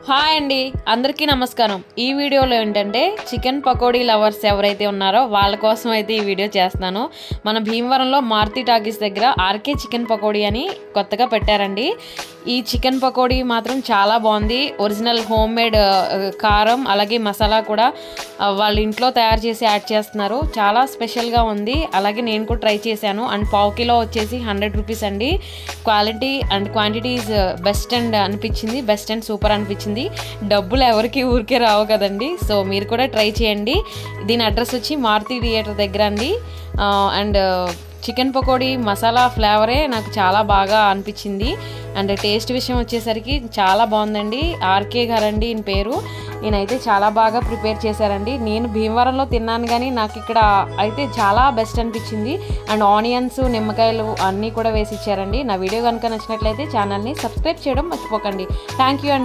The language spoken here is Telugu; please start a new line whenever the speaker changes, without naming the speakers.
హాయ్ అండి, అందరికీ నమస్కారం. ఈ వీడియోలో ఏంటంటే చికెన్ పకోడీ లవర్స్ ఎవరైతే ఉన్నారో వాళ్ళ కోసం అయితే ఈ వీడియో చేస్తున్నాను. మన భీమవరంలో మారుతి టాకీస్ దగ్గర ఆర్కే చికెన్ పకోడీ అని కొత్తగా పెట్టారండి. ఈ చికెన్ పకోడీ మాత్రం చాలా బాగుంది. ఒరిజినల్ హోమ్ మేడ్ కారం అలాగే మసాలా కూడా వాళ్ళ ఇంట్లో తయారు చేసి యాడ్ చేస్తున్నారు. చాలా స్పెషల్గా ఉంది. అలాగే నేను కూడా ట్రై చేశాను. అండ్ పావు కిలో వచ్చేసి 100 రూపీస్ అండి. Quality and quantity is best and అనిపించింది. బెస్ట్ అండ్ సూపర్ అనిపించింది. డబ్బులు ఎవరికి ఊరికే రావు కదండి. సో మీరు కూడా ట్రై చేయండి. దీని అడ్రస్ వచ్చి మారుతి థియేటర్ దగ్గర అండి. అండ్ చికెన్ పకోడీ మసాలా ఫ్లేవరే నాకు చాలా బాగా అనిపించింది. అండ్ టేస్ట్ విషయం వచ్చేసరికి చాలా బాగుందండి. ఆర్కే గారండి ఈయన పేరు. ఈయనైతే చాలా బాగా ప్రిపేర్ చేశారండి. నేను భీమవరంలో తిన్నాను కానీ నాకు ఇక్కడ అయితే చాలా బెస్ట్ అనిపించింది. అండ్ ఆనియన్స్, నిమ్మకాయలు అన్నీ కూడా వేసి ఇచ్చారండి. నా వీడియో కనుక నచ్చినట్లయితే ఛానల్ని సబ్స్క్రైబ్ చేయడం మర్చిపోకండి. థ్యాంక్ యూ అండి.